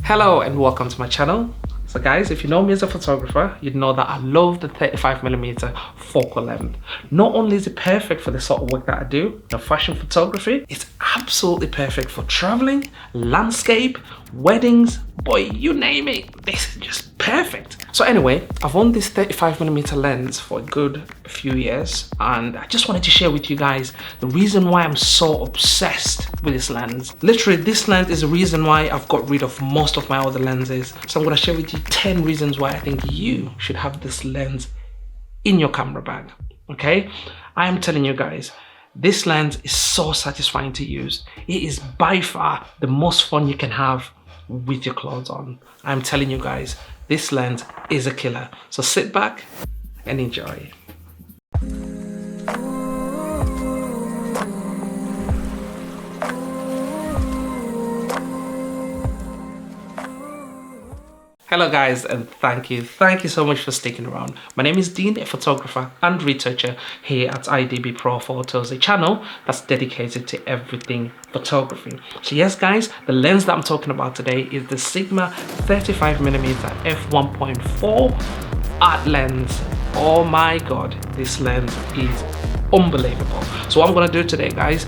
Hello and welcome to my channel. So guys, if you know me as a photographer, you'd know that I love the 35mm focal length. Not only is it perfect for the sort of work that I do, the fashion photography, it's absolutely perfect for traveling, landscape, weddings, boy, you name it, this is just perfect. So anyway, I've owned this 35mm lens for a good few years, and I just wanted to share with you guys the reason why I'm so obsessed with this lens. Literally, this lens is the reason why I've got rid of most of my other lenses. So I'm going to share with you 10 reasons why I think you should have this lens in your camera bag. Okay, I am telling you guys, this lens is so satisfying to use. It is by far the most fun you can have with your clothes on. I'm telling you guys, this lens is a killer. So sit back and enjoy. Hello guys, and thank you so much for sticking around. My name is Dean, a photographer and retoucher here at idbProFotos, a channel that's dedicated to everything photography. So yes guys, the lens that I'm talking about today is the Sigma 35mm f1.4 art lens. Oh my god, this lens is unbelievable. So what I'm gonna do today guys,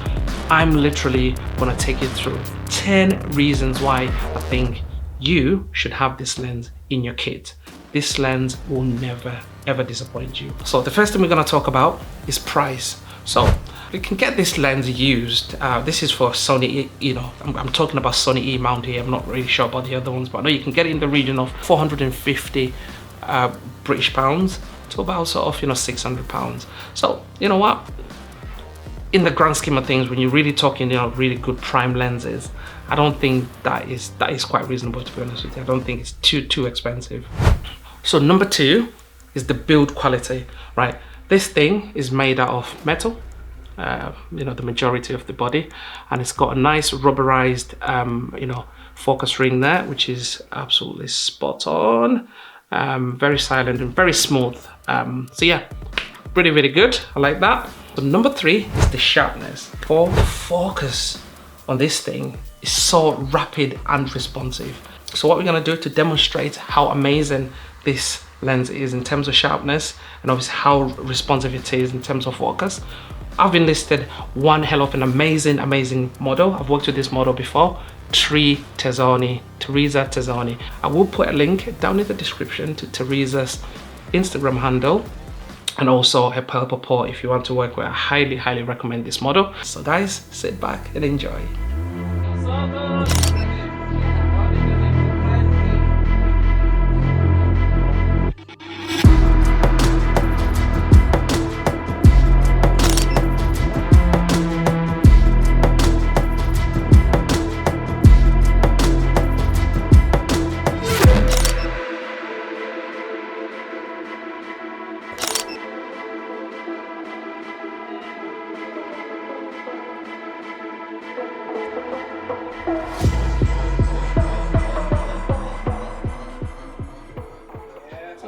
I'm literally gonna take you through 10 reasons why I think you should have this lens in your kit. This lens will never ever disappoint you. So the first thing we're going to talk about is price. So you can get this lens used. This is for Sony, I'm talking about Sony E mount here. I'm not really sure about the other ones, but I know you can get it in the region of 450 British pounds to about sort of, £600. So you know what? In the grand scheme of things, when you're really talking, really good prime lenses, I don't think that is quite reasonable, to be honest with you. I don't think it's too expensive. So number two is the build quality, right? This thing is made out of metal, the majority of the body, and it's got a nice rubberized, focus ring there, which is absolutely spot on. Very silent and very smooth. So yeah, really good. I like that. So number three is the sharpness. The focus on this thing is so rapid and responsive. So what we're gonna do to demonstrate how amazing this lens is in terms of sharpness and obviously how responsive it is in terms of focus, I've enlisted one hell of an amazing model. I've worked with this model before, Theresa Terzonie. I will put a link down in the description to Theresa's Instagram handle, and also a purple port if you want to work with. I highly recommend this model. So guys, sit back and enjoy.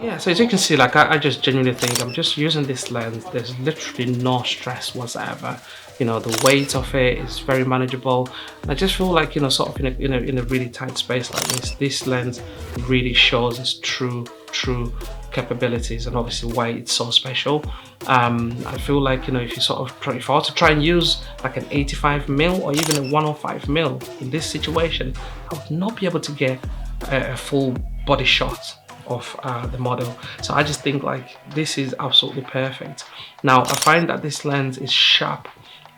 Yeah, so as you can see, like I just genuinely think I'm just using this lens. There's literally no stress whatsoever. The weight of it is very manageable. And I just feel like, sort of in a really tight space like this lens really shows its true capabilities and obviously why it's so special. I feel like, if I were to try and use like an 85mm or even a 105mm in this situation, I would not be able to get a full body shot of the model. So I just think like this is absolutely perfect. Now I find that this lens is sharp,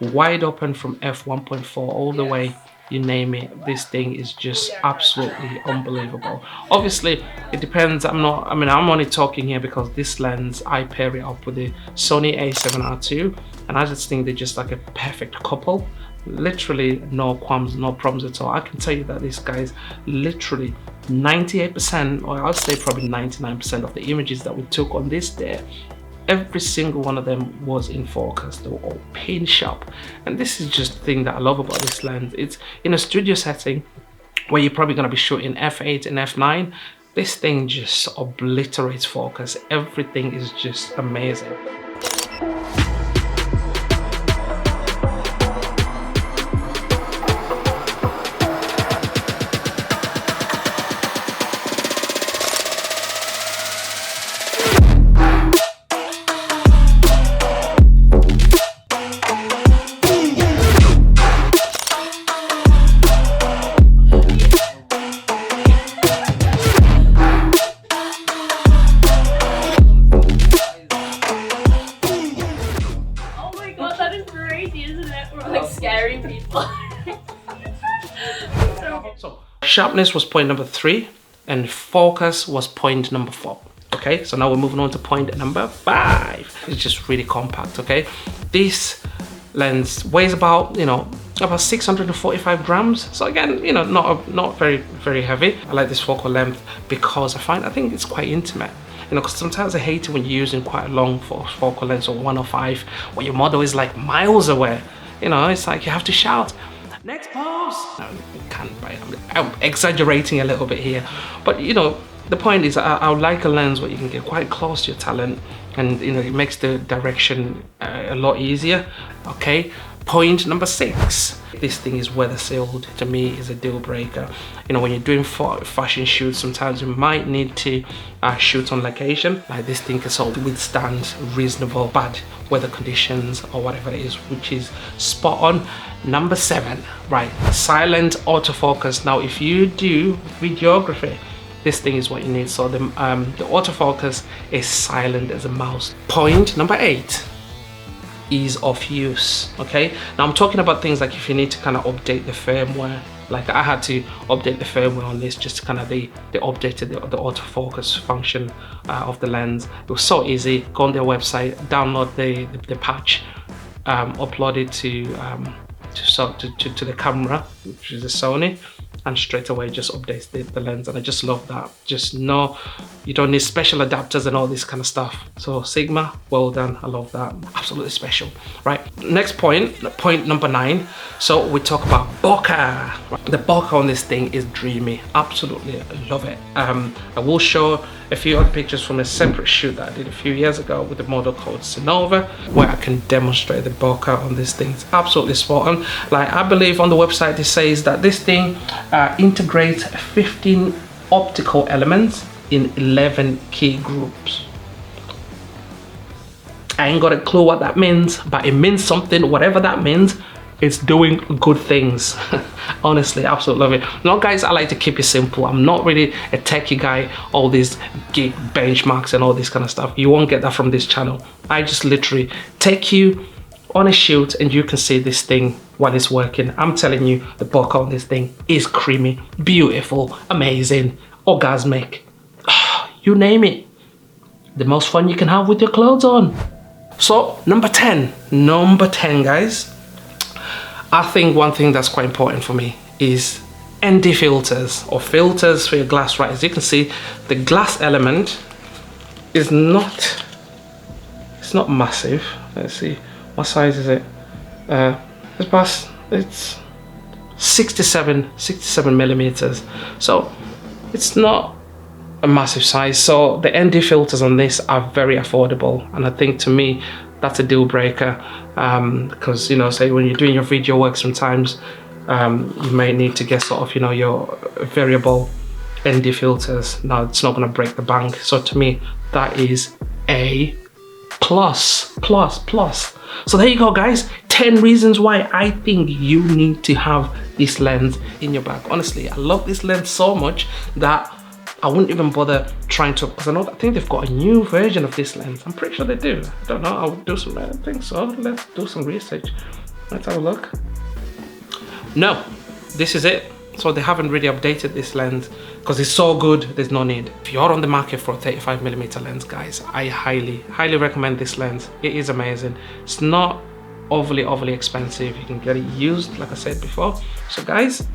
wide open from f1.4 all the way, you name it. This thing is just absolutely unbelievable. Obviously it depends. I'm only talking here because this lens, I pair it up with the Sony a7R II, and I just think they're just like a perfect couple. Literally no qualms, no problems at all. I can tell you that this guy's literally 98%, or I'll say probably 99% of the images that we took on this day, every single one of them was in focus. They were all pin sharp, and this is just the thing that I love about this lens. It's in a studio setting where you're probably going to be shooting f8 and f9. This thing just obliterates focus. Everything is just amazing. Sharpness was point number 3 and focus was point number 4. Okay, so now we're moving on to point number 5. It's just really compact. Okay, this lens weighs about, you know, about 645 grams. So again, you know, not very heavy. I like this focal length because I think it's quite intimate. You know, because sometimes I hate it when you're using quite a long focal length or 105 where your model is like miles away. You know, it's like you have to shout, next pose. No, you can't, right? I'm exaggerating a little bit here, but you know, the point is I would like a lens where you can get quite close to your talent, and you know, it makes the direction a lot easier. Okay, point number 6. This thing is weather sealed. To me, is a deal breaker. You know, when you're doing fashion shoots, sometimes you might need to shoot on location. Like this thing can sort of withstand reasonable bad weather conditions or whatever it is, which is spot on. Number 7, right? Silent autofocus. Now, if you do videography, this thing is what you need. So the autofocus is silent as a mouse. Point number 8. Ease of use. Okay, now I'm talking about things like if you need to kind of update the firmware. Like I had to update the firmware on this just to kind of they updated the autofocus function of the lens. It was so easy. Go on their website, download the patch, upload it to the camera, which is a Sony, and straight away just updates the lens. And I just love that. Just know you don't need special adapters and all this kind of stuff. So Sigma, well done. I love that. Absolutely special. Right, next point number 9. So we talk about bokeh. The bokeh on this thing is dreamy. Absolutely love it. I will show a few other pictures from a separate shoot that I did a few years ago with the model called Sonova, where I can demonstrate the bokeh on this thing. It's absolutely spot on. Like I believe on the website it says that this thing integrates 15 optical elements in 11 key groups. I ain't got a clue what that means, but it means something. Whatever that means, it's doing good things. Honestly, absolutely love it. Now guys, I like to keep it simple. I'm not really a techie guy, all these gig benchmarks and all this kind of stuff. You won't get that from this channel. I just literally take you on a shoot and you can see this thing while it's working. I'm telling you, the bokeh on this thing is creamy, beautiful, amazing, orgasmic, you name it. The most fun you can have with your clothes on. So number 10 guys, I think one thing that's quite important for me is ND filters, or filters for your glass. Right, as you can see, the glass element is not, it's not massive. Let's see, what size is it? It's 67 millimeters, so it's not a massive size. So the ND filters on this are very affordable, and I think to me that's a deal breaker, because you know, say when you're doing your video work, sometimes you may need to get sort of, you know, your variable ND filters. Now it's not going to break the bank, so to me that is a plus. So there you go guys, 10 reasons why I think you need to have this lens in your bag. Honestly, I love this lens so much that I wouldn't even bother trying to, because I think they've got a new version of this lens. I'm pretty sure they do. I don't know, I'll do some, I think so. Let's do some research. Let's have a look. No, this is it. So they haven't really updated this lens because it's so good, there's no need. If you're on the market for a 35mm lens, guys, I highly recommend this lens. It is amazing. It's not overly expensive. You can get it used, like I said before. So guys,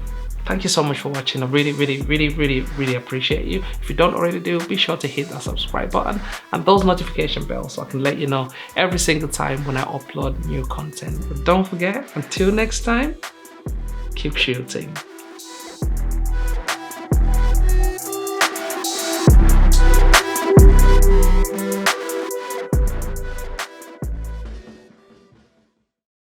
thank you so much for watching. I really appreciate you. If you don't already do, be sure to hit that subscribe button and those notification bells so I can let you know every single time when I upload new content. But don't forget, until next time, keep shooting.